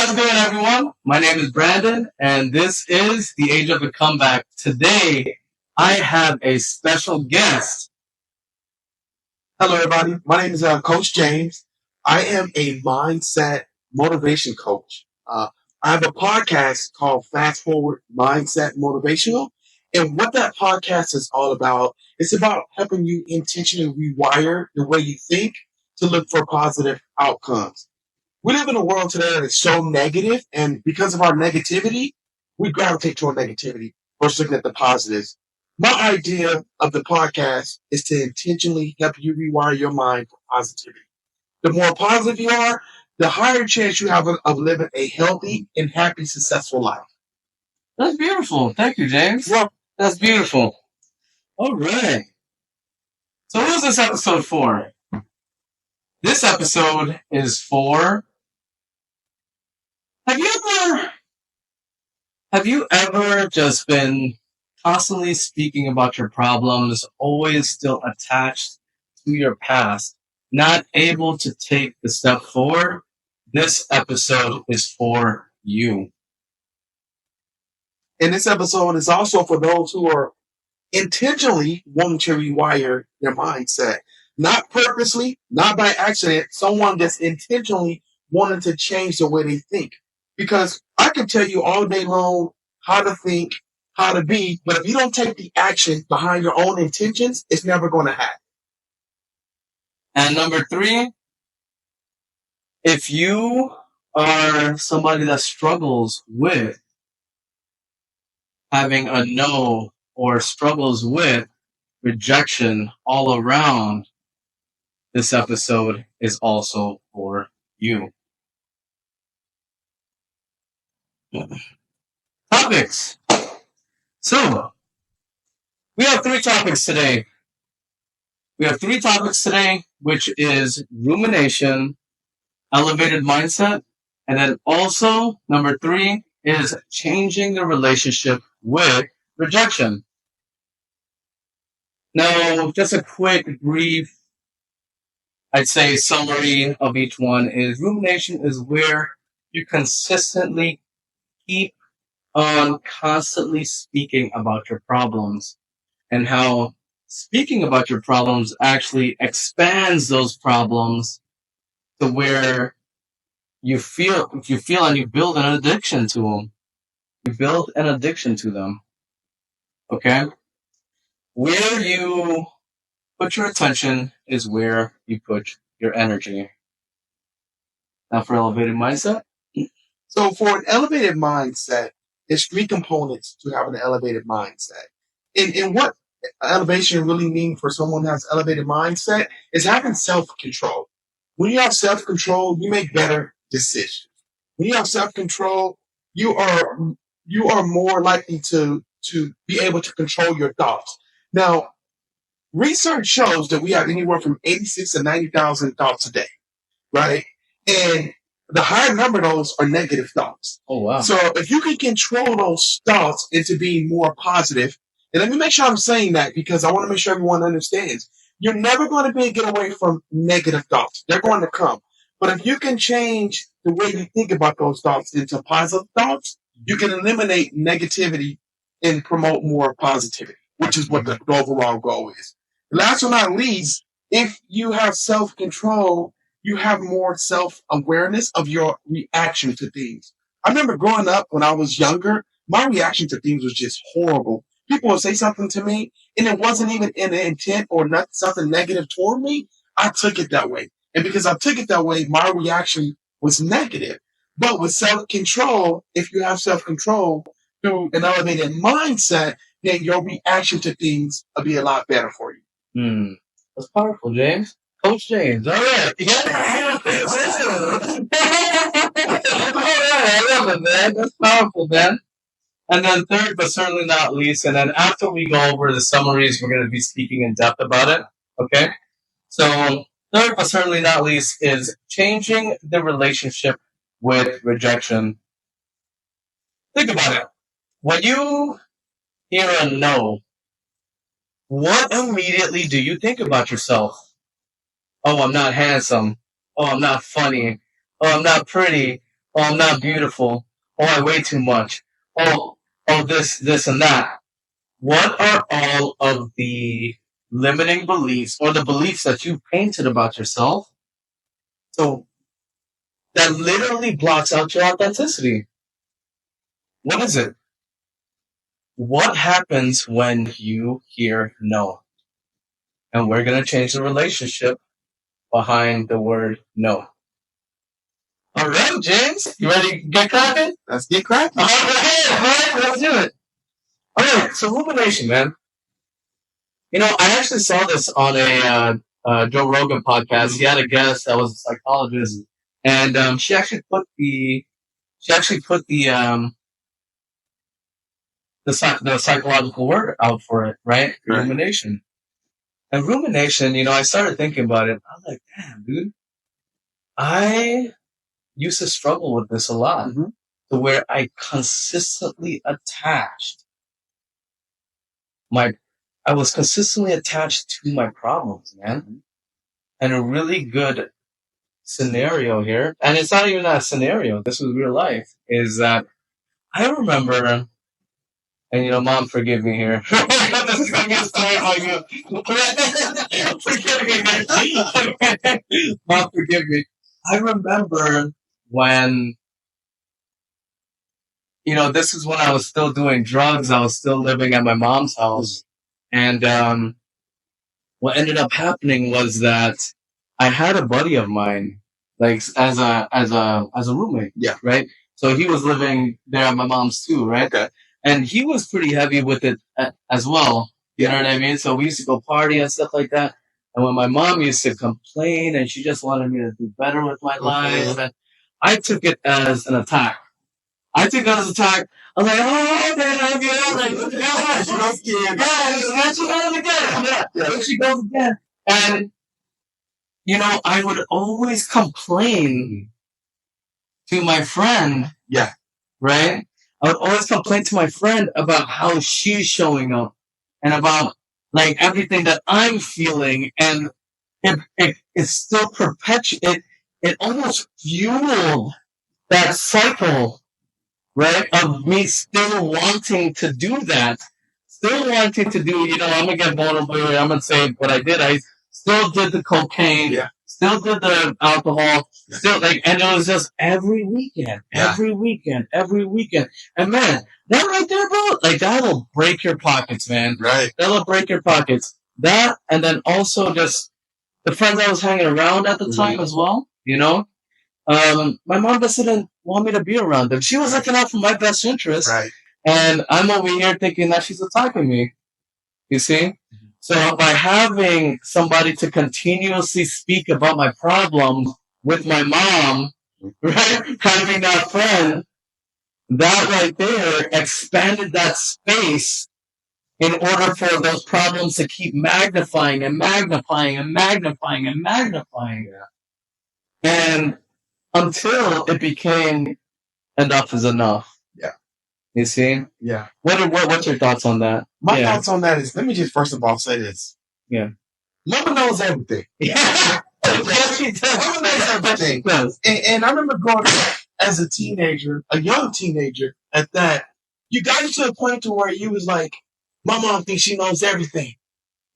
How's it going, everyone? My name is Brandon, and this is The Age of the Comeback. Today, I have a special guest. Hello, everybody. My name is Coach James. I am a mindset motivation coach. I have a podcast called Fast Forward Mindset Motivational. And what that podcast is all about, it's about helping you intentionally rewire the way you think to look for positive outcomes. We live in a world today that is so negative, and because of our negativity, we gravitate toward negativity versus looking at the positives. My idea of the podcast is to intentionally help you rewire your mind for positivity. The more positive you are, the higher chance you have of living a healthy and happy, successful life. That's beautiful. Thank you, James. Well, That's beautiful. All right. So what is this episode for? This episode is for... Have you ever just been constantly speaking about your problems, always still attached to your past, not able to take the step forward? This episode is for you. and this episode is also for those who are intentionally wanting to rewire their mindset. Not purposely, not by accident, someone that's intentionally wanting to change the way they think. Because I can tell you all day long how to think, how to be, but if you don't take the action behind your own intentions, it's never going to happen. And number 3, if you are somebody that struggles with having a no or struggles with rejection all around, this episode is also for you. Topics. So, we have 3 topics today. Which is rumination, elevated mindset, and then also, number 3 is changing the relationship with rejection. Now, just a quick, brief, I'd say, summary of each one is rumination is where you consistently keep on constantly speaking about your problems and how speaking about your problems actually expands those problems to where you feel and you build an addiction to them. You build an addiction to them. Okay? Where you put your attention is where you put your energy. Now for elevated mindset. So for an elevated mindset, there's 3 components to having an elevated mindset. And what elevation really means for someone who has elevated mindset is having self-control. When you have self-control, you make better decisions. When you have self-control, you are more likely to be able to control your thoughts. Now, research shows that we have anywhere from 86 to 90,000 thoughts a day, right? And the higher number of those are negative thoughts. Oh, wow. So if you can control those thoughts into being more positive, and let me make sure I'm saying that because I want to make sure everyone understands. You're never going to be able to get away from negative thoughts. They're going to come. But if you can change the way you think about those thoughts into positive thoughts, you can eliminate negativity and promote more positivity, which is what the overall goal is. Last but not least, if you have self-control, you have more self-awareness of your reaction to things. I remember growing up when I was younger, my reaction to things was just horrible. People would say something to me, and it wasn't even in an intent or not something negative toward me. I took it that way. And because I took it that way, my reaction was negative. But with self-control, if you have self-control through an elevated mindset, then your reaction to things will be a lot better for you. That's powerful, James. Coach James. All right. Yeah. I love it, man. That's powerful, man. And then third, but certainly not least, and then after we go over the summaries, we're going to be speaking in depth about it. Okay? So third, but certainly not least, is changing the relationship with rejection. Think about it. When you hear a no, what immediately do you think about yourself? Oh, I'm not handsome. Oh, I'm not funny. Oh, I'm not pretty. Oh, I'm not beautiful. Oh, I weigh too much. Oh, this, and that. What are all of the limiting beliefs or the beliefs that you've painted about yourself? So that literally blocks out your authenticity. What is it? What happens when you hear no? And we're going to change the relationship behind the word no. All right, James, you ready to get cracking? Let's get cracking. All right, let's do it. All right, so rumination, man. You know, I actually saw this on a Joe Rogan podcast. He had a guest that was a psychologist, and she actually put the psychological word out for it, right? Right. Rumination. And rumination, you know, I started thinking about it. I was like, damn, dude, I used to struggle with this a lot, to where I consistently attached I was consistently attached to my problems, man. And a really good scenario here, and it's not even a scenario, this was real life, is that I remember, and you know, Mom, forgive me here. This is gonna be a story on you. Forgive me, man. Mom, forgive me. I remember when, you know, this is when I was still doing drugs. I was still living at my mom's house. And what ended up happening was that I had a buddy of mine, like as a roommate. Yeah. Right. So he was living there at my mom's too, right? Okay. And he was pretty heavy with it as well. You know what I mean? So we used to go party and stuff like that. And when my mom used to complain and she just wanted me to do better with my life, and I took it as an attack. I took it as an attack. I was like, oh, okay, I'm good. Like, yeah, she goes again. Yeah, she goes again. Yeah, she goes again. And, you know, I would always complain to my friend. Yeah. Right? I would always complain to my friend about how she's showing up and about like everything that I'm feeling, and it still it almost fueled that cycle, right? Of me still wanting to do that, still wanting to do, you know, I'm gonna get vulnerable here, I'm gonna say what I did. I still did the cocaine, still did the alcohol, still like, and it was just every weekend. And man, that right there, bro, like that'll break your pockets, man. Right. That'll break your pockets. That, and then also just the friends I was hanging around at the time as well, you know? My mom just didn't want me to be around them. She was looking out for my best interest. Right. And I'm over here thinking that she's attacking me. You see? So by having somebody to continuously speak about my problems with my mom, right? Having that friend, that right there expanded that space in order for those problems to keep magnifying and magnifying and magnifying and magnifying. And until it became enough is enough. Yeah. You see? Yeah. What's your thoughts on that? My thoughts on that is, let me just first of all say this. Yeah. Mama knows everything. Yeah. She does. Mama knows everything. And I remember growing up as a teenager, a young teenager at that, you got to a point to where you was like, my mom thinks she knows everything.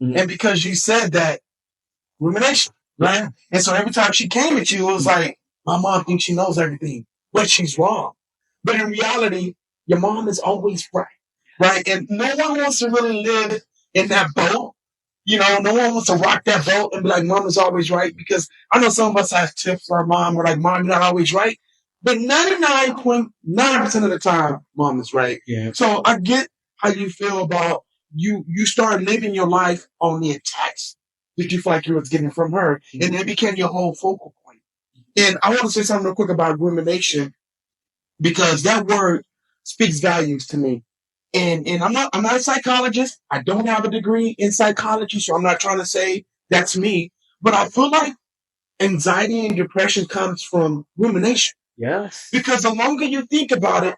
Mm-hmm. And because you said that, rumination, right? And so every time she came at you, it was like, my mom thinks she knows everything, but she's wrong. But in reality, your mom is always right, right? And no one wants to really live in that boat. You know, no one wants to rock that boat and be like, mom is always right. Because I know some of us have tips for our mom. We're like, mom, you're not always right. But 99.9% of the time, mom is right. Yeah. So I get how you feel about you start living your life on the attacks that you feel like you was getting from her. And it became your whole focal point. And I want to say something real quick about rumination, because that word speaks values to me. And I'm not a psychologist. I don't have a degree in psychology, so I'm not trying to say that's me. But I feel like anxiety and depression comes from rumination. Yes. Because the longer you think about it,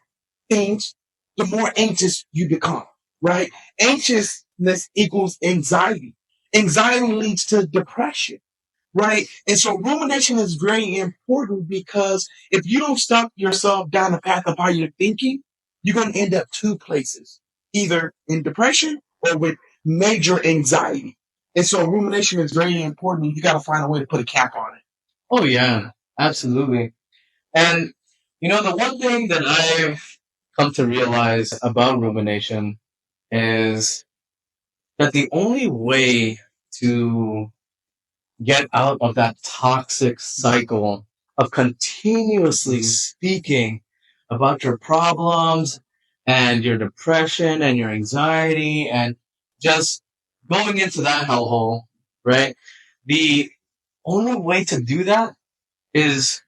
things, the more anxious you become, right? Anxiousness equals anxiety. Anxiety leads to depression. right? And so rumination is very important because if you don't stop yourself down the path of how you're thinking, you're going to end up two places, either in depression or with major anxiety. And so rumination is very important. You got to find a way to put a cap on it. Oh yeah, absolutely. And the one thing that I've come to realize about rumination is that the only way to get out of that toxic cycle of continuously speaking about your problems and your depression and your anxiety and just going into that hellhole, right? The only way to do that is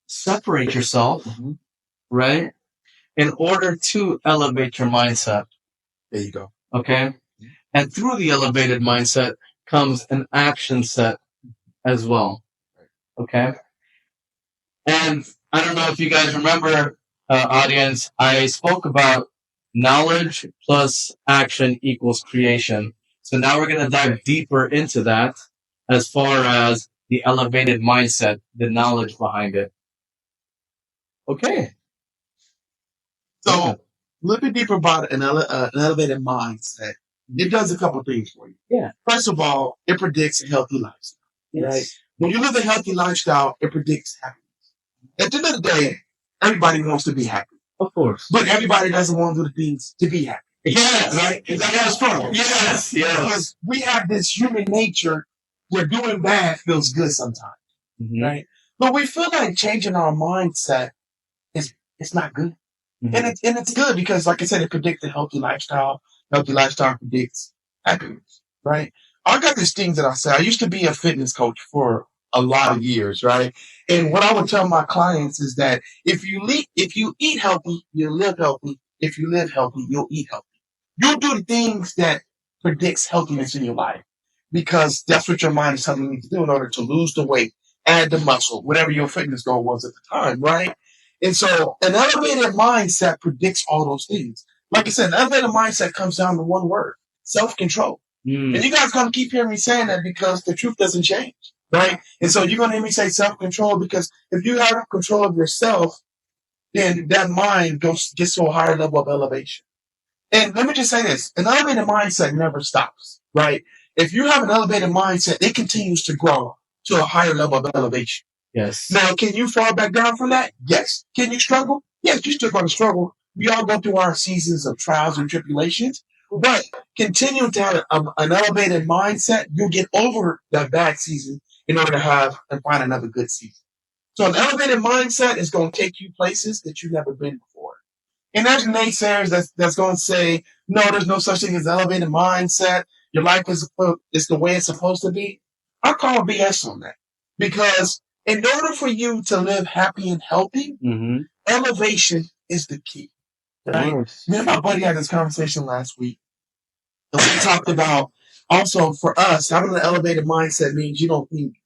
separate yourself, right? In order to elevate your mindset. There you go. Okay. And through the elevated mindset comes an action set as well. Okay. And I don't know if you guys remember, audience, I spoke about knowledge plus action equals creation. So now we're going to dive deeper into that as far as the elevated mindset, the knowledge behind it. Okay. So a little bit deeper about an elevated mindset. It does a couple things for you. Yeah. First of all, it predicts a healthy lifestyle. Yes. Right? When you live a healthy lifestyle, it predicts happiness. At the end of the day, everybody wants to be happy. Of course. But everybody doesn't want to do the things to be happy. Yes. Right? That's struggle. Yes. Yes. Because we have this human nature where doing bad feels good sometimes. Mm-hmm. Right? But we feel like changing our mindset is it's not good. Mm-hmm. And it's good because, like I said, it predicts a healthy lifestyle. Healthy lifestyle predicts happiness, right? I got this thing that I say. I used to be a fitness coach for a lot of years, right? And what I would tell my clients is that if you eat healthy, you live healthy. If you live healthy, you'll eat healthy. You'll do the things that predicts healthiness in your life because that's what your mind is telling you to do in order to lose the weight, add the muscle, whatever your fitness goal was at the time, right? And so an elevated mindset predicts all those things. Like I said, an elevated mindset comes down to one word, self-control. And you guys gonna keep hearing me saying that because the truth doesn't change, right? And so you're gonna hear me say self-control because if you have control of yourself, then that mind gets to a higher level of elevation. And let me just say this, an elevated mindset never stops, right? If you have an elevated mindset, it continues to grow to a higher level of elevation. Yes. Now, can you fall back down from that? Yes. Can you struggle? Yes, you're still going to struggle. We all go through our seasons of trials and tribulations, but continue to have an elevated mindset. You'll get over that bad season in order to have and find another good season. So an elevated mindset is going to take you places that you've never been before. And there's naysayers that's going to say, no, there's no such thing as elevated mindset. Your life is the way it's supposed to be. I call BS on that because in order for you to live happy and healthy, elevation is the key. Right? Me and my buddy had this conversation last week. And we talked about also for us, having an elevated mindset means you don't think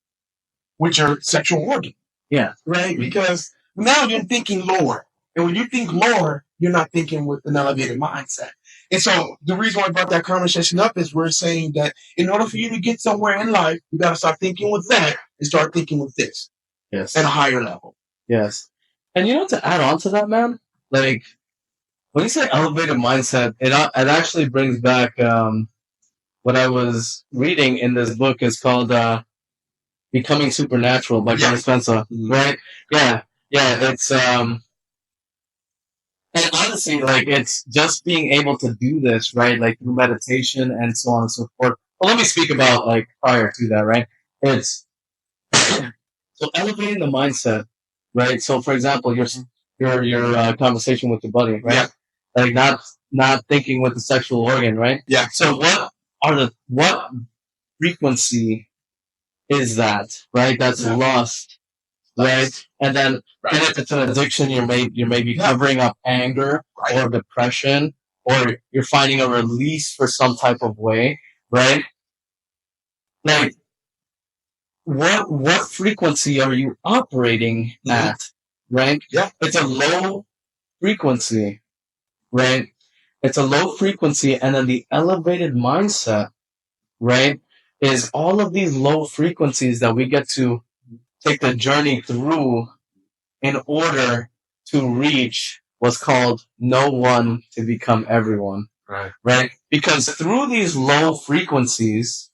with your sexual organ. Yeah. Right? Because now you're thinking lower. And when you think lower, you're not thinking with an elevated mindset. And so the reason why I brought that conversation up is we're saying that in order for you to get somewhere in life, you got to start thinking with that and start thinking with this. Yes. At a higher level. Yes. And to add on to that, man, like when you say elevated mindset, it actually brings back what I was reading in this book. Is called Becoming Supernatural by Joe Dispenza, right? Yeah. It's and honestly, like it's just being able to do this, right? Like through meditation and so on and so forth. Well, let me speak about like prior to that, right? It's so elevating the mindset, right? So, for example, your conversation with your buddy, right? Yeah. Like not thinking with the sexual organ, right? Yeah. So, what frequency is that, right? That's lust, right? And then, and if it's an addiction, you may be covering up anger or depression, or you're finding a release for some type of way, right? Like, what frequency are you operating at, right? Yeah. It's a low frequency, right? It's a low frequency, and then the elevated mindset, right, is all of these low frequencies that we get to take the journey through in order to reach what's called no one to become everyone. Right? Because through these low frequencies,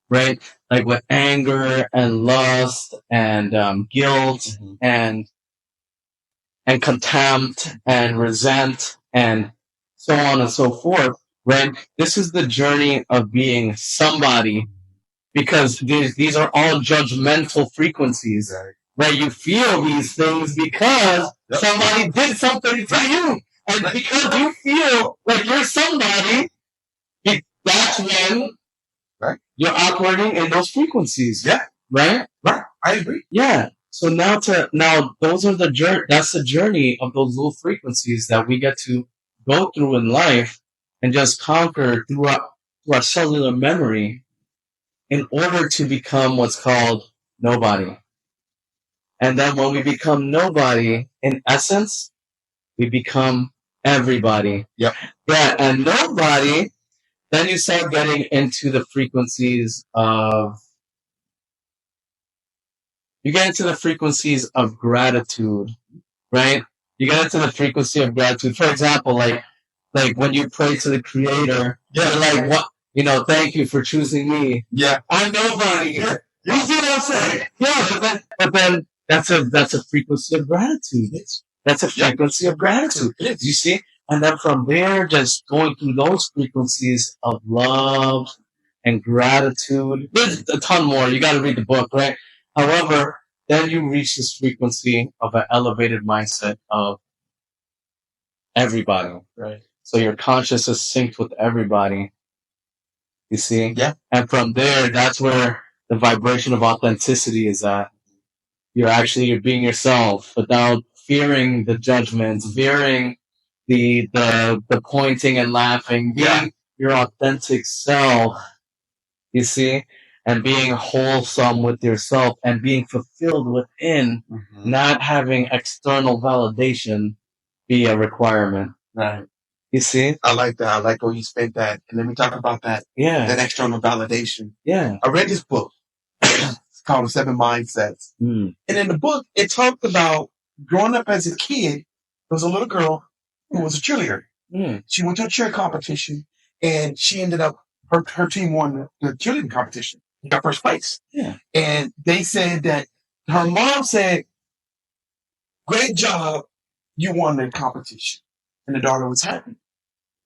right, like with anger and lust and guilt and contempt and resent and so on and so forth, right? This is the journey of being somebody because these are all judgmental frequencies. Right? You feel these things because somebody did something to you. And because you feel like you're somebody, that's when you're operating in those frequencies. Yeah. Right? Right. I agree. Yeah. So now those are the journey. That's the journey of those low frequencies that we get to go through in life and just conquer through our cellular memory in order to become what's called nobody. And then when we become nobody, in essence, we become everybody. Yep. Yeah, and nobody, then you start getting into the frequencies of gratitude, right? You get into the frequency of gratitude. For example, like when you pray to the creator, you're like, what, thank you for choosing me. Yeah. I'm nobody. Yeah. You see what I'm saying? Yeah, but then that's a frequency of gratitude. That's a frequency of gratitude. You see? And then from there, just going through those frequencies of love and gratitude. There's a ton more. You got to read the book, right? However, then you reach this frequency of an elevated mindset of everybody. Right. So your conscious is synced with everybody. You see? Yeah. And from there, that's where the vibration of authenticity is at. You're being yourself without fearing the judgments, fearing the pointing and laughing, being your authentic self, you see, and being wholesome with yourself and being fulfilled within, not having external validation be a requirement. Right. You see? I like that. I like where you spent that. And let me talk about that. Yeah. That external validation. Yeah. I read this book. It's called Seven Mindsets. And in the book, it talked about growing up as a kid. There was a little girl who was a cheerleader. She went to a cheer competition and she ended up, her team won the cheerleading competition. Got first place. Yeah. And they said that her mom said, great job. You won the competition. And the daughter was happy.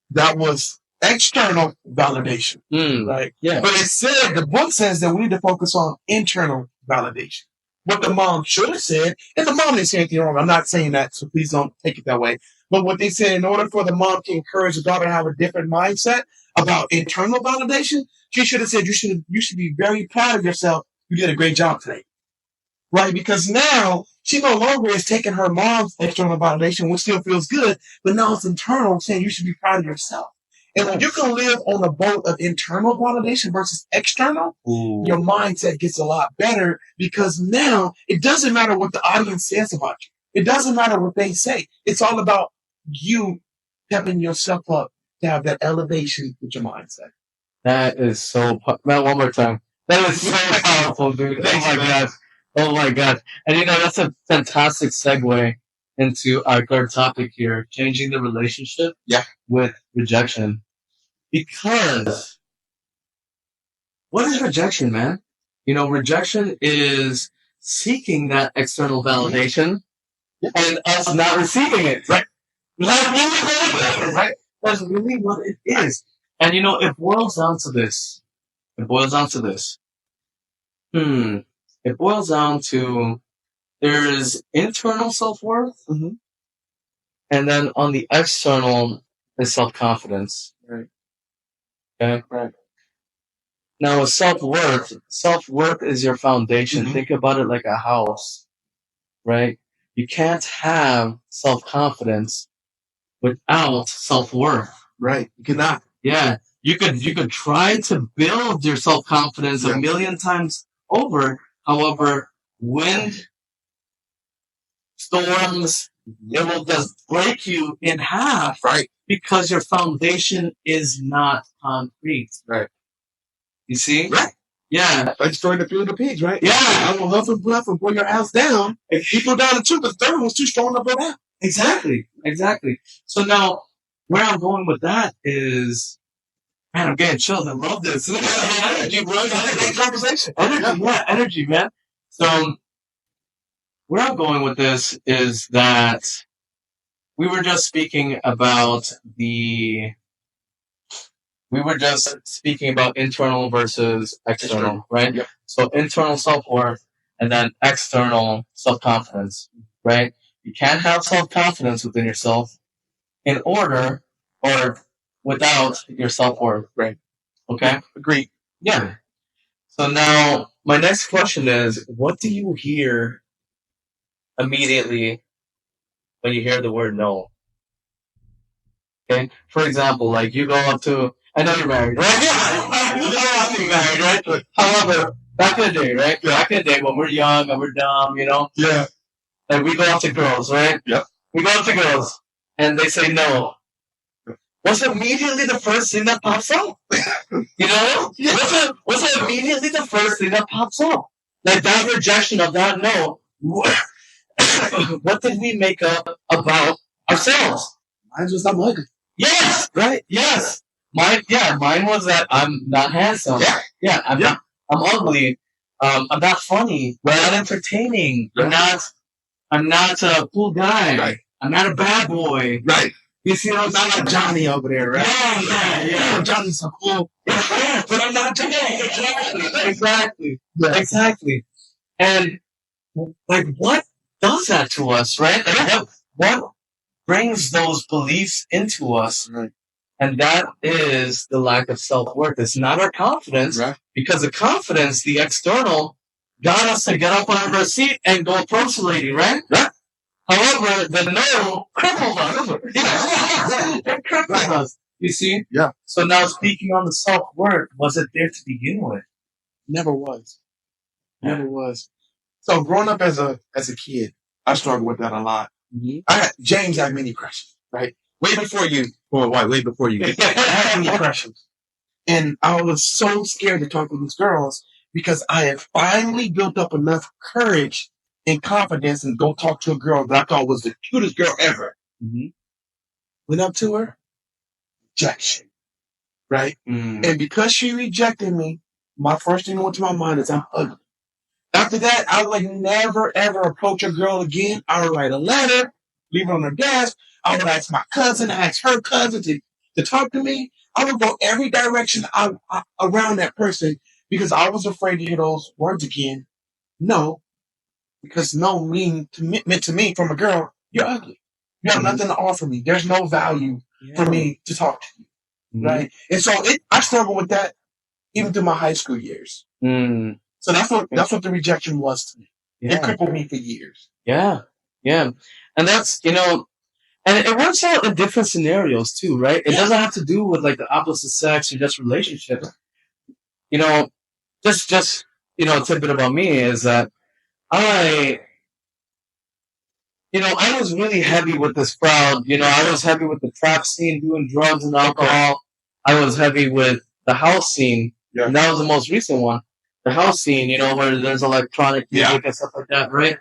That was external validation. Right? Yeah. But the book says that we need to focus on internal validation. What the mom should have said, and the mom didn't say anything wrong. I'm not saying that, so please don't take it that way. But what they said, in order for the mom to encourage the daughter to have a different mindset about internal validation, she should have said, you should be very proud of yourself. You did a great job today. Right? Because now she no longer is taking her mom's external validation, which still feels good, but now it's internal, saying you should be proud of yourself. And when you can live on a boat of internal validation versus external, your mindset gets a lot better because now it doesn't matter what the audience says about you. It doesn't matter what they say. It's all about you stepping yourself up to have that elevation with your mindset. That is so, man, one more time. That is so powerful, dude. Oh my gosh. Oh my gosh. And that's a fantastic segue into our third topic here, changing the relationship with rejection. Because what is rejection, man? Rejection is seeking that external validation and us not receiving it. Right? Right? That's really what it is. And it boils down to this. It boils down to there's internal self-worth, and then on the external is self-confidence. Right. Okay. Right. Now, with self-worth is your foundation. Think about it like a house, right? You can't have self-confidence without self-worth. Right. You cannot. Yeah. You could try to build your self-confidence a million times over. However, wind, storms, it will just break you in half, right? Because your foundation is not concrete. Right. You see? Right. Yeah. I destroyed the field of pigs, right? Yeah. I will huff and bluff and pull your ass down. If he go down to 2, but the third one was too strong to go down. Exactly. So now, where I'm going with that is, man, I'm getting chills. I love this. Energy, bro. Great conversation. Energy, man. So, where I'm going with this is that we were just speaking about internal versus external, right? Yep. So internal self-worth and then external self-confidence, right? You can't have self-confidence within yourself in order or without your self-worth. Right. Okay? Agreed. Yeah. So now my next question is, what do you hear immediately when you hear the word no? Okay? For example, like you go up to, I know you're married, right? Yeah. You don't have to be married, right? However, back in the day, right? Yeah. Back in the day when we're young and we're dumb, Yeah. like we go up to girls, right? Yep. We go up to girls and they say no. What's immediately the first thing that pops up? Yeah. What's immediately the first thing that pops up? Like that rejection of that no. What did we make up about ourselves? Mine's just I'm ugly. Yes, Right? yes. Mine was that I'm not handsome. Yeah. I'm not. I'm ugly. I'm not funny. I'm not entertaining. I'm not a cool guy. Right. I'm not a bad boy. Right. You see what I'm Not like Johnny over there, right? Yeah. Johnny's so cool. Yeah, but I'm not Johnny. Exactly. And like, what does that to us, right? Like, what brings those beliefs into us? Right. And that is the lack of self-worth. It's not our confidence, Right. because the confidence, the external, got us to get up out of our seat and go approach the lady, right? Right. However, the no crippled us. It crippled us. You see? Yeah. So now speaking on the self-worth, was it there to begin with? Never was. Never was. So growing up as a kid, I struggled with that a lot. James had many crushes, right? Way before you. Way before you. I had many crushes. And I was so scared to talk to these girls because I had finally built up enough courage and confidence and go talk to a girl that I thought was the cutest girl ever. Went up to her, rejection, right? And because she rejected me, my first thing that went to my mind is I'm ugly. After that, I would never ever approach a girl again. I would write a letter, leave it on her desk. I would ask my cousin, ask her cousin to talk to me. I would go every direction around that person because I was afraid to hear those words again. No, because no meant to me from a girl, you're ugly. You have nothing to offer me. There's no value for me to talk to you, right? And so I struggled with that even through my high school years. So that's what the rejection was to me. It crippled me for years. Yeah. And that's, and it works out in different scenarios too, right? It doesn't have to do with like the opposite sex or just relationships. Just a tidbit about me is that I was really heavy with this crowd. I was heavy with the trap scene, doing drugs and alcohol. I was heavy with the house scene. Yeah. And that was the most recent one. The house scene, where there's electronic music and stuff like that, right?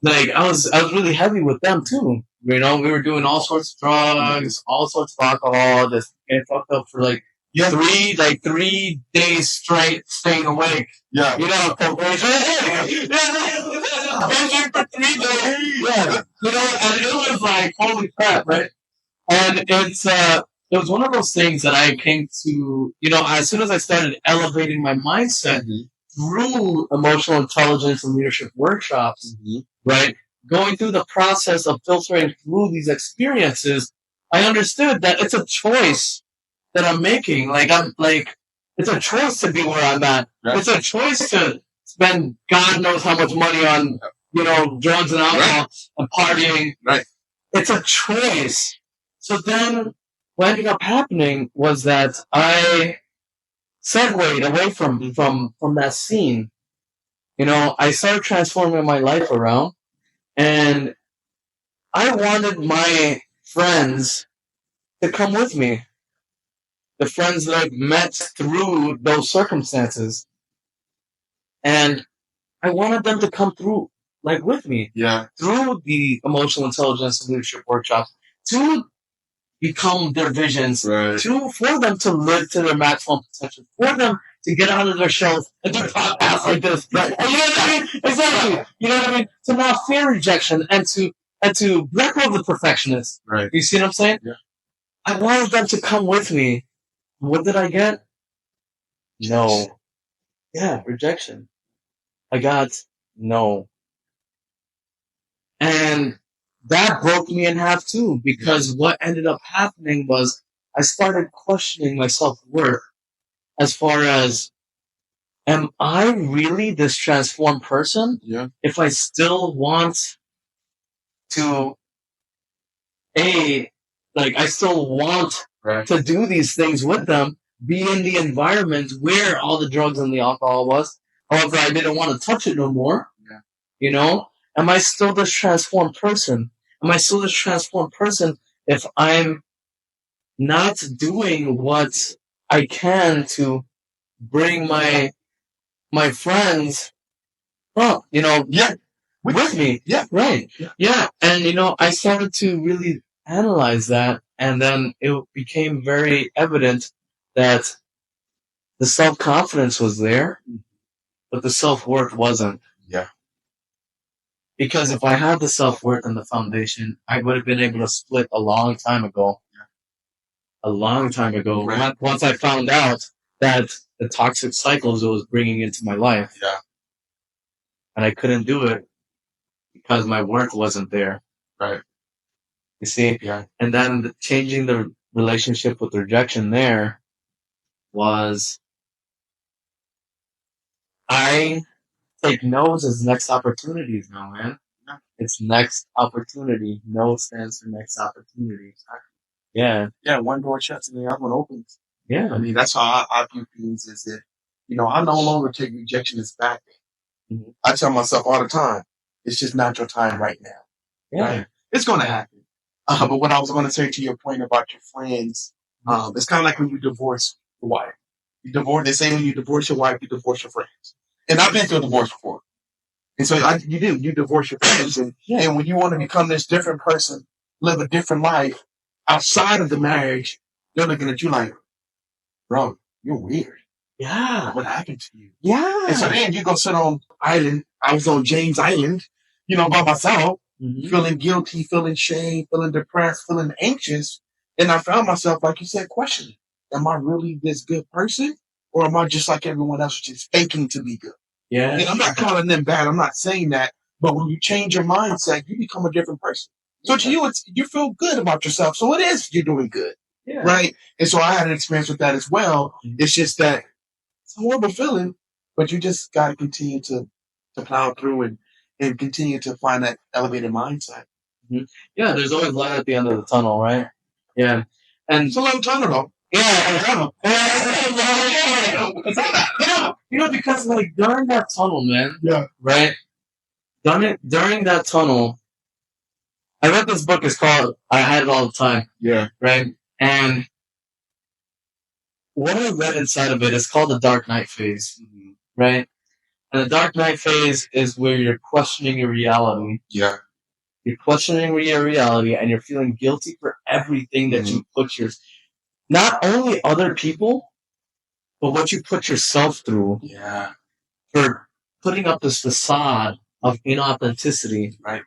Like, I was really heavy with them too. We were doing all sorts of drugs, all sorts of alcohol, just getting fucked up for 3 days straight, staying awake. Yeah. For 3 days. Yeah. And it was like, holy crap, right? And it was one of those things that I came to, as soon as I started elevating my mindset through emotional intelligence and leadership workshops, right? Going through the process of filtering through these experiences, I understood that it's a choice that I'm making. It's a choice to be where I'm at. Right. It's a choice to spend God knows how much money on, drugs and alcohol and partying. Right. It's a choice. So then what ended up happening was that I segued away from that scene. I started transforming my life around, and I wanted my friends to come with me. The friends that I've met through those circumstances. And I wanted them to come through, like, with me. Yeah. Through the emotional intelligence and leadership workshops to become their visions, Right. for them to live to their maximum potential, for them to get out of their shells and do podcasts like this. Right. And you know what I mean? Exactly. You know what I mean? To not fear rejection and to let go of the perfectionist. Right. You see what I'm saying? Yeah. I wanted them to come with me. What did I get? No. Yeah, rejection. I got no. And that broke me in half too, because what ended up happening was I started questioning my self-worth as far as, am I really this transformed person? Yeah. If I still want to, I still want Right. to do these things with them, be in the environment where all the drugs and the alcohol was. However, I didn't want to touch it no more. Yeah. You know, am I still this transformed person? Am I still this transformed person if I'm not doing what I can to bring my friends up, Yeah. with me? Yeah. Right. Yeah. Yeah. And I started to really analyze that, and then it became very evident that the self-confidence was there, but the self-worth wasn't. Yeah. Because if I had the self-worth and the foundation, I would have been able to split a long time ago. A long time ago. Right. Once I found out that the toxic cycles it was bringing into my life. Yeah. And I couldn't do it because my worth wasn't there. Right. You see? Yeah. And then changing the relationship with rejection there was, I take no's as next opportunities now, man. Yeah. It's next opportunity. No stands for next opportunity. Yeah. Yeah. One door shuts and the other one opens. Yeah. I mean, that's how I view things. Is that I no longer take rejection as bad. Mhm. I tell myself all the time, it's just not your time right now. Yeah. Right? It's going to happen. But what I was going to say to your point about your friends, it's kind of like when you divorce your wife. They say when you divorce your wife, you divorce your friends. And I've been through a divorce before. And so you divorce your friends. And when you want to become this different person, live a different life outside of the marriage, they're looking at you like, bro, you're weird. Yeah. What happened to you? Yeah. And so then you go sit on island. I was on James Island, by myself, feeling guilty, feeling shame, feeling depressed, feeling anxious. And I found myself, like you said, questioning, am I really this good person? Or am I just like everyone else, just faking to be good? Yeah. And I'm not calling them bad. I'm not saying that. But when you change your mindset, you become a different person. So to you, you feel good about yourself. So it is, you're doing good. Yeah. Right? And so I had an experience with that as well. It's just that it's a horrible feeling, but you just got to continue to plow through and continue to find that elevated mindset. Yeah, there's always light at the end of the tunnel, right? Yeah. And It's a long tunnel, though. yeah, because like during that tunnel, man. Yeah. Right? During that tunnel, I read this book. It's called I Had It All the Time. Yeah. Right? And what I read inside of it is called the Dark Night phase. Right? And the Dark Night phase is where you're questioning your reality. Yeah. You're questioning your reality and you're feeling guilty for everything that you put not only other people, but what you put yourself through. Yeah. For putting up this facade of inauthenticity. Right.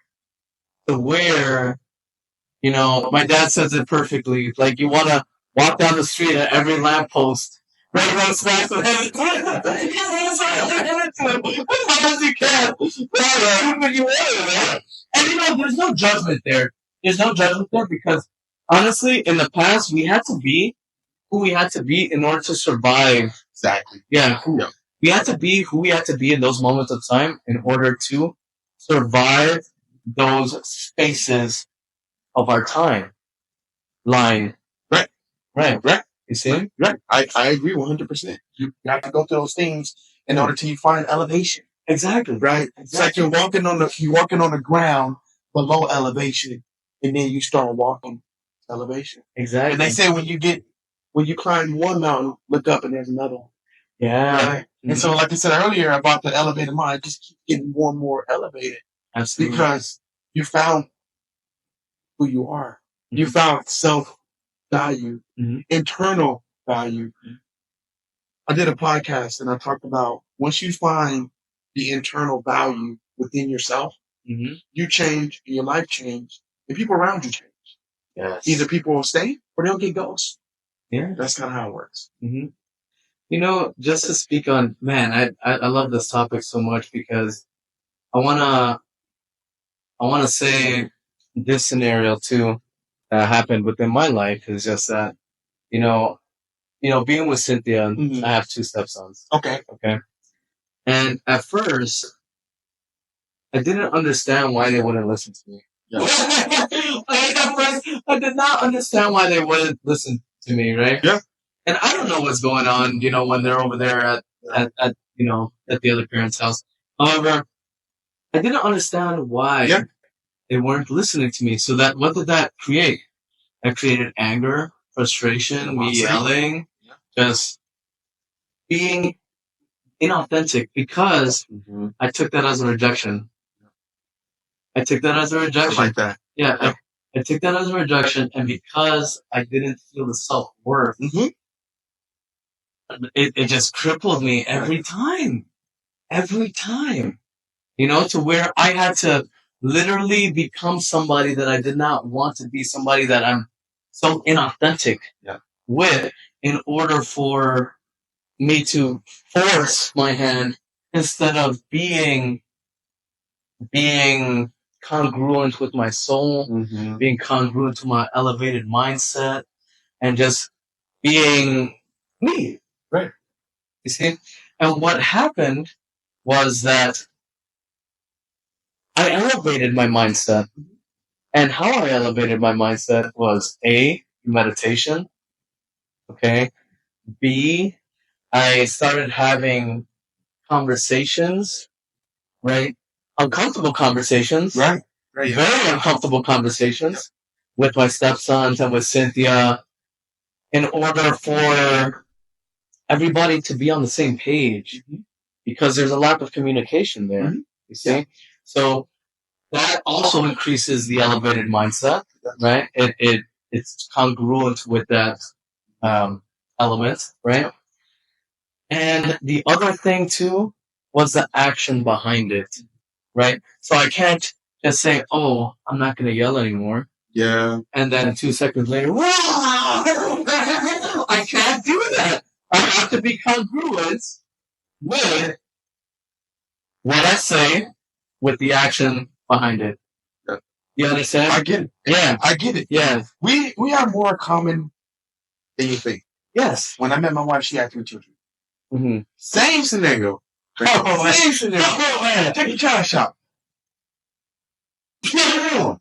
To where, my dad says it perfectly. Like you want to walk down the street at every lamppost. Right around smash the head. As much as you can. But you want it, and there's no judgment there. There's no judgment there because honestly, in the past, we had to be who we had to be in order to survive. Exactly. Yeah. We had to be who we had to be in those moments of time in order to survive those spaces of our time line. Right. Right. You see? Right. I agree 100%. You have to go through those things in order to find elevation. Exactly. Right. Exactly. It's like you're walking on the ground below elevation, and then you start walking elevation. Exactly. And they say when you climb one mountain, look up and there's another one. Yeah. Right? And so, like I said earlier about the elevated mind, just keep getting more and more elevated. Absolutely. Because you found who you are. You found self value, internal value. I did a podcast and I talked about once you find the internal value within yourself, you change and your life change and people around you change. Yes. Either people will stay or they'll get ghosts. Yeah. That's kind of how it works. You know, just to speak on, man, I love this topic so much because I wanna say this scenario too that happened within my life is just that, you know, being with Cynthia, I have 2 stepsons. Okay. And at first, I didn't understand why they wouldn't listen to me. Yeah. At first, I did not understand why they wouldn't listen to me, right? Yeah. And I don't know what's going on, when they're over there at the other parent's house. However, I didn't understand why they weren't listening to me. So what did that create? That created anger, frustration, me yelling, just being inauthentic because I took that as a rejection. I took that as a rejection. I like that. Yeah, I took that as a rejection, and because I didn't feel the self-worth, it just crippled me every time. Every time. To where I had to literally become somebody that I did not want to be, somebody that I'm so inauthentic with in order for me to force my hand instead of being congruent with my soul, being congruent to my elevated mindset, and just being me. Right. You see? And what happened was that I elevated my mindset. And how I elevated my mindset was A, meditation. Okay. B, I started having conversations, right? Uncomfortable conversations. Right. Right. Very uncomfortable conversations with my stepsons and with Cynthia in order for everybody to be on the same page because there's a lack of communication there. You see? So that also increases the elevated mindset, right? It's congruent with that element, right? And the other thing too was the action behind it, right? So I can't just say, "Oh, I'm not going to yell anymore," Yeah. and then 2 seconds later, I can't do that. I have to be congruent with what I say with the action behind it. You understand? I get it. Yeah. I get it. Yeah. We are more common than you think. Yes. When I met my wife, she had 3 children. Mm-hmm. Same scenario. Same scenario. Oh, man. Take your trash out. They're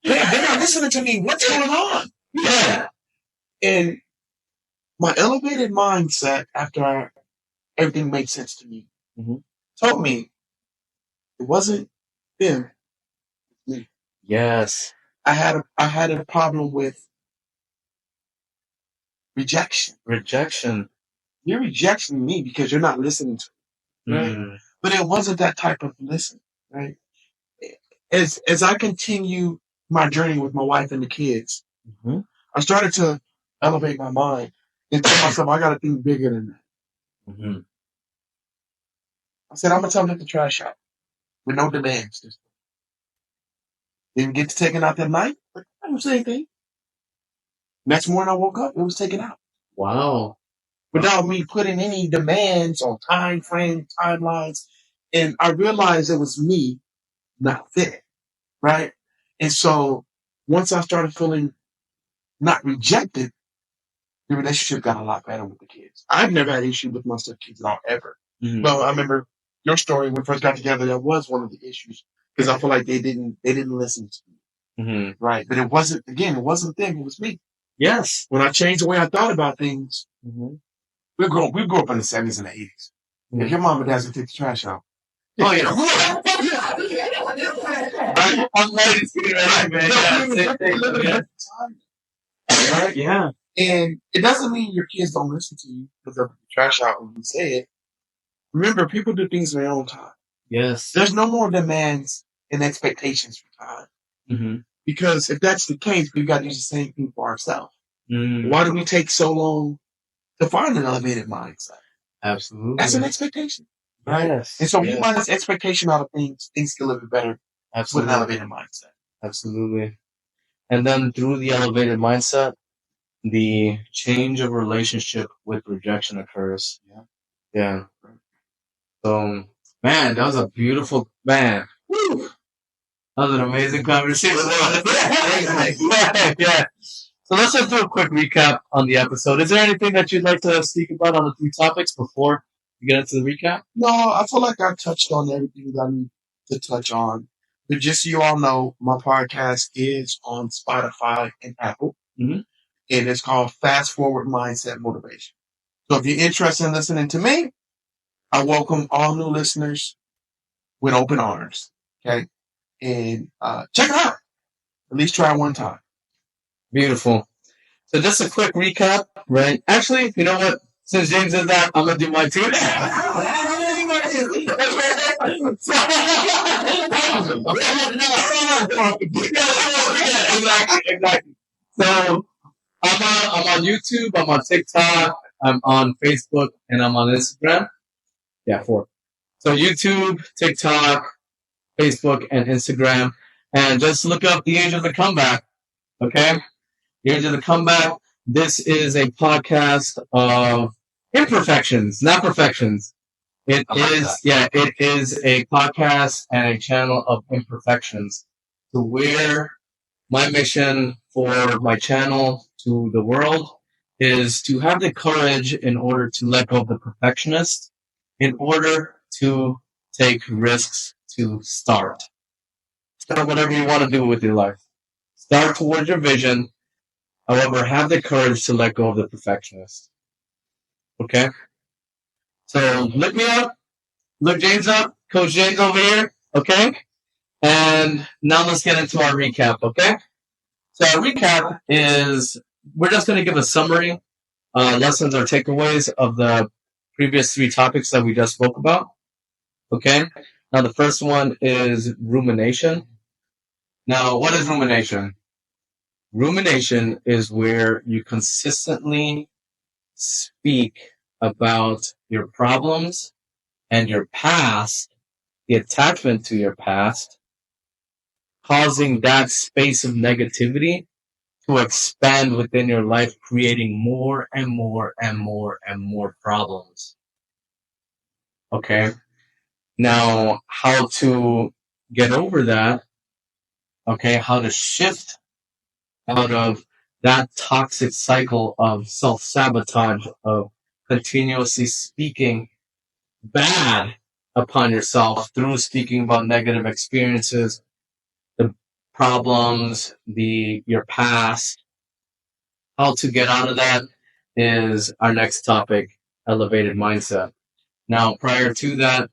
not listening to me. What's going on? Yeah. And my elevated mindset after everything made sense to me told me it wasn't them. Me. Yes. I had a problem with rejection. Rejection. You're rejecting me because you're not listening to me. Right? But it wasn't that type of listen, right? As I continue my journey with my wife and the kids, I started to elevate my mind and tell myself I got to think bigger than that. I said I'm gonna tell them to trash out with no demands. Didn't get to take it out that night, but I didn't say anything. Next morning I woke up, it was taken out. Wow. Without me putting any demands on time frame, timelines. And I realized it was me, not fit. Right? And so once I started feeling not rejected, the relationship got a lot better with the kids. I've never had an issue with my stepkids at all, ever. Well, I remember your story when we first got together, that was one of the issues. Because I feel like they didn't listen to me. Right. But it wasn't them, it was me. Yes. When I changed the way I thought about things, we grew up in the 70s and the 80s. If your mom and dad's gonna take the trash out. Oh, yeah. I'm ready to get it right, man. Right? Yeah. And it doesn't mean your kids don't listen to you because of the trash out when you say it. Remember, people do things in their own time. Yes. There's no more demands and expectations for time. Mm-hmm. Because if that's the case, we've got to do the same thing for ourselves. Mm. Why do we take so long to find an elevated mindset? Absolutely. That's an expectation. Right? Yes. And so when yes. you minus expectation out of things can live better with an Absolutely. elevated mindset. Absolutely. And then through the elevated mindset, the change of relationship with rejection occurs. Yeah. Yeah. So, man, that was a beautiful, man. Woo! That was an amazing conversation. yeah. So let's just do a quick recap on the episode. Is there anything that you'd like to speak about on the three topics before we get into the recap? No, I feel like I touched on everything that I need to touch on. But just so you all know, my podcast is on Spotify and Apple. Mhm. And it's called Fast Forward Mindset Motivation. So if you're interested in listening to me, I welcome all new listeners with open arms. Okay. And check it out. At least try it one time. Beautiful. So just a quick recap, right? Actually, you know what? Since James did that, I'm gonna do mine too. exactly. So I'm on YouTube, I'm on TikTok, I'm on Facebook, and I'm on Instagram. Yeah, four. So YouTube, TikTok, Facebook, and Instagram, and just look up the Age of the Comeback. Okay, the Age of the Comeback. This is a podcast of imperfections, not perfections. It is a podcast and a channel of imperfections. To where my mission for my channel to the world is to have the courage in order to let go of the perfectionist, in order to take risks to start. Start whatever you want to do with your life. Start towards your vision. However, have the courage to let go of the perfectionist. Okay? So look me up. Look James up. Coach James over here. Okay? And now let's get into our recap. Okay? So our recap is we're just going to give a summary, lessons or takeaways of the previous three topics that we just spoke about. Okay? Now the first one is rumination. Now, what is rumination? Rumination is where you consistently speak about your problems and your past, the attachment to your past, causing that space of negativity to expand within your life, creating more and more and more and more problems. Okay. Now, how to get over that? Okay. How to shift out of that toxic cycle of self sabotage, of continuously speaking bad upon yourself through speaking about negative experiences, the problems, your past. How to get out of that is our next topic, elevated mindset. Now, prior to that,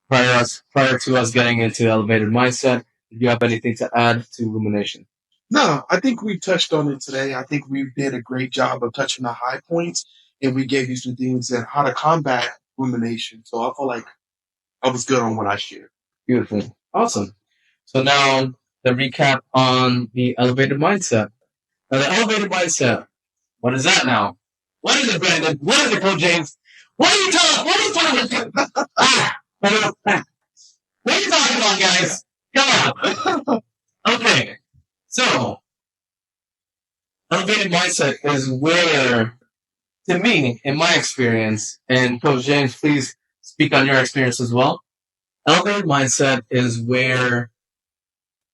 prior to us getting into elevated mindset, do you have anything to add to rumination? No, I think we touched on it today. I think we did a great job of touching the high points, and we gave you some things and how to combat rumination. So I feel like I was good on what I shared. Beautiful. Awesome. So now the recap on the elevated mindset. Now the elevated mindset, what is that now? What is it, Brandon? What is it, Coach James? What are you talking? What are you talking about? What are you talking about, guys? Come on. Okay. So elevated mindset is where, to me, in my experience, and Coach James, please speak on your experience as well. Elevated mindset is where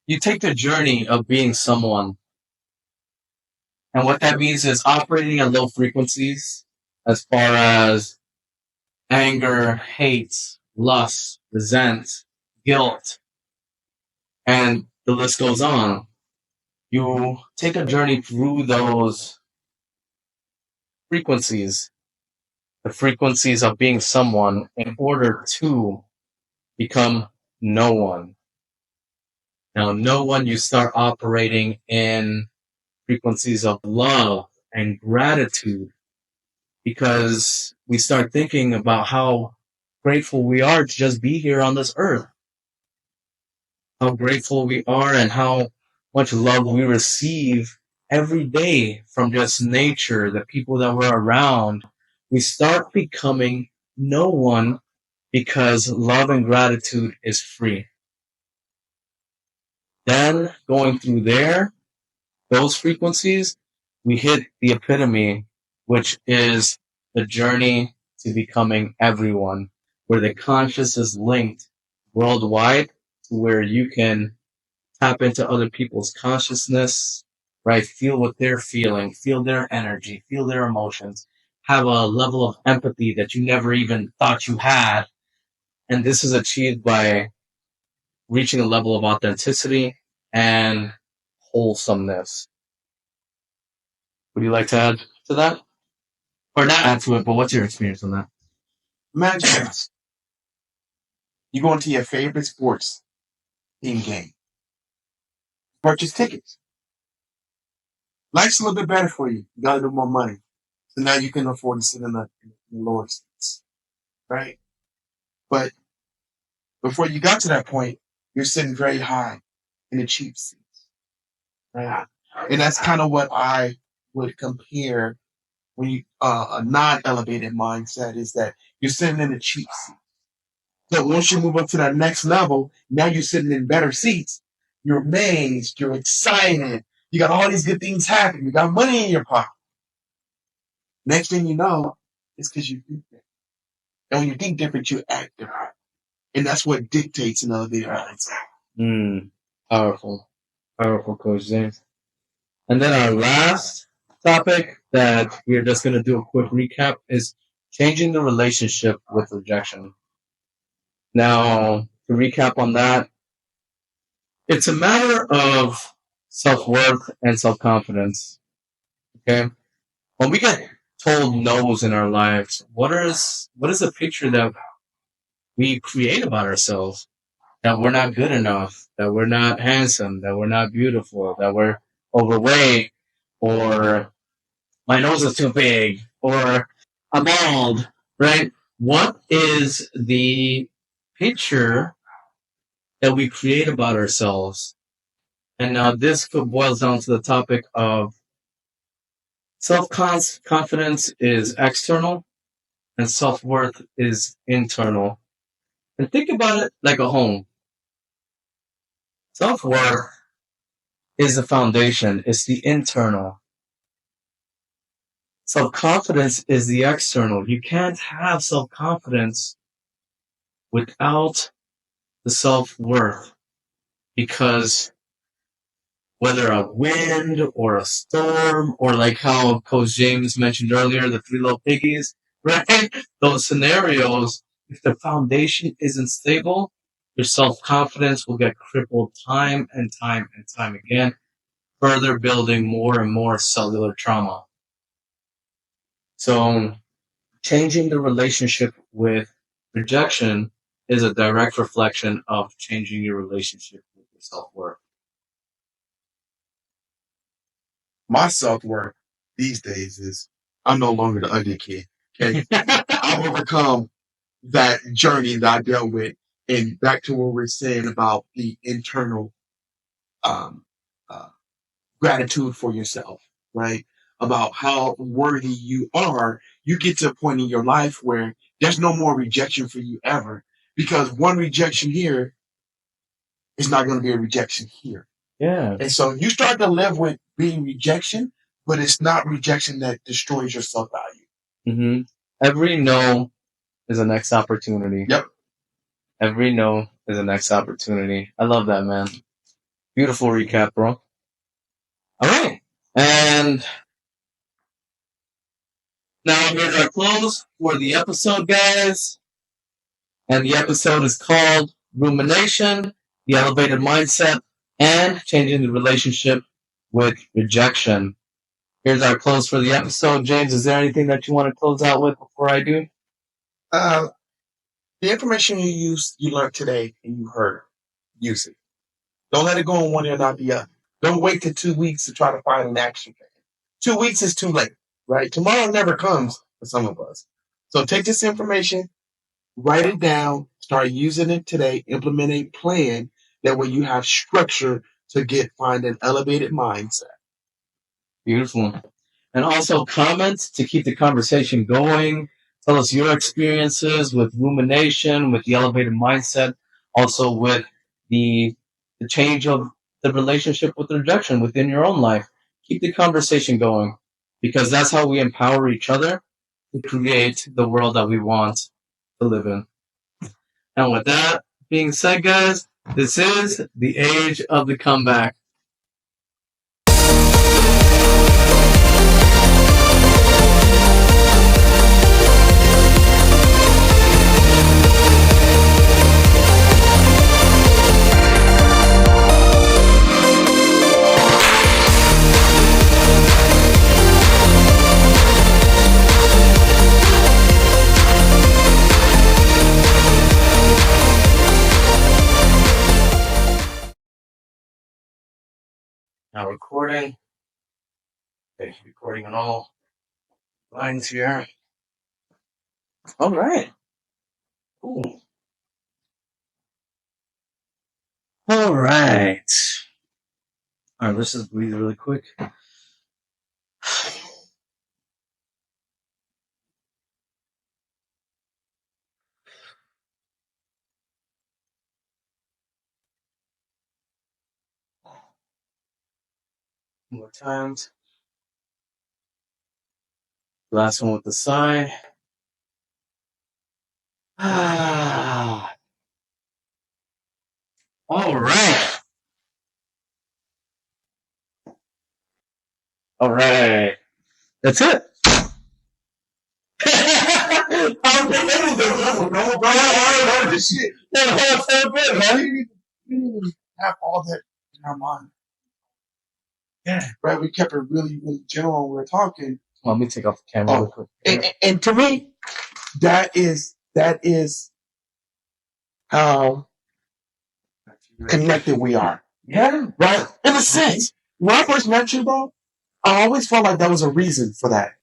you take the journey of being someone. And what that means is operating at low frequencies as far as anger, hate, lust, resent, guilt, and the list goes on. You take a journey through those frequencies, the frequencies of being someone in order to become no one. Now, no one, you start operating in frequencies of love and gratitude because we start thinking about how grateful we are to just be here on this earth. How grateful we are and how much love we receive every day from just nature, the people that we're around. We start becoming no one because love and gratitude is free. Then going through those frequencies, we hit the epitome, which is the journey to becoming everyone, where the conscious is linked worldwide to where you can tap into other people's consciousness, right? Feel what they're feeling, feel their energy, feel their emotions, have a level of empathy that you never even thought you had. And this is achieved by reaching a level of authenticity and wholesomeness. Would you like to add to that? Or not add to it, but what's your experience on that? Imagine this. You go into your favorite sports team game, purchase tickets. Life's a little bit better for you. You got a little more money. So now you can afford to sit in the lower seats, right? But before you got to that point, you're sitting very high in the cheap seats, right? And that's kind of what I would compare when you a non-elevated mindset is that you're sitting in the cheap seat. So once you move up to that next level, now you're sitting in better seats. You're amazed. You're excited. You got all these good things happening. You got money in your pocket. Next thing you know, it's because you think different. And when you think different, you act different. And that's what dictates an elevated mindset. Powerful. Powerful, Coach James. And then our last topic that we're just going to do a quick recap is changing the relationship with rejection. Now, to recap on that, it's a matter of self-worth and self-confidence. Okay? When we get told no's in our lives, what is the picture that we create about ourselves? That we're not good enough, that we're not handsome, that we're not beautiful, that we're overweight, or my nose is too big, or I'm bald, right? What is the picture that we create about ourselves? And now this boils down to the topic of self-confidence is external and self-worth is internal. And think about it like a home. Self-worth is the foundation. It's the internal. Self-confidence is the external. You can't have self-confidence without the self-worth because whether a wind or a storm or like how Coach James mentioned earlier, the three little piggies, right? Those scenarios, if the foundation isn't stable, your self-confidence will get crippled time and time and time again, further building more and more cellular trauma. So changing the relationship with rejection is a direct reflection of changing your relationship with your self-worth. My self-worth these days is I'm no longer the ugly kid. Okay. I've overcome that journey that I dealt with. And back to what we're saying about the internal um, uh, gratitude for yourself, right? About how worthy you are. You get to a point in your life where there's no more rejection for you ever. Because one rejection here is not going to be a rejection here. Yeah. And so you start to live with being rejection, but it's not rejection that destroys your self value. Mm-hmm. Every no is a next opportunity. Yep. Every no is a next opportunity. I love that, man. Beautiful recap, bro. All right. And now here's our close for the episode, guys. And the episode is called Rumination, the Elevated Mindset, and Changing the Relationship with Rejection. Here's our close for the episode. James, is there anything that you want to close out with before I do? The information you learned today and you heard, use it. Don't let it go on one ear, not the other. Don't wait till 2 weeks to try to find an action plan. 2 weeks is too late, right? Tomorrow never comes for some of us. So take this information, Write it down, start using it today, implement a plan. That way you have structure to find an elevated mindset. Beautiful. And also comments to keep the conversation going. Tell us your experiences with rumination, with the elevated mindset, also with the the change of the relationship with rejection within your own life. Keep the conversation going because that's how we empower each other to create the world that we want to live in. And with that being said, guys, this is the age of the comeback. Now recording. Okay, recording on all lines here. All right. Ooh. All right. All right, let's just breathe really quick. More times. Last one with the sigh. Ah. All right. All right. That's it. Shit. That's so good, man. We didn't have all that in our mind. Yeah. Right? We kept it really, really general when we were talking. Let me take off the camera real quick. And to me, that is how connected we are. Yeah. Right? In a sense. When I first met you, bro, I always felt like there was a reason for that.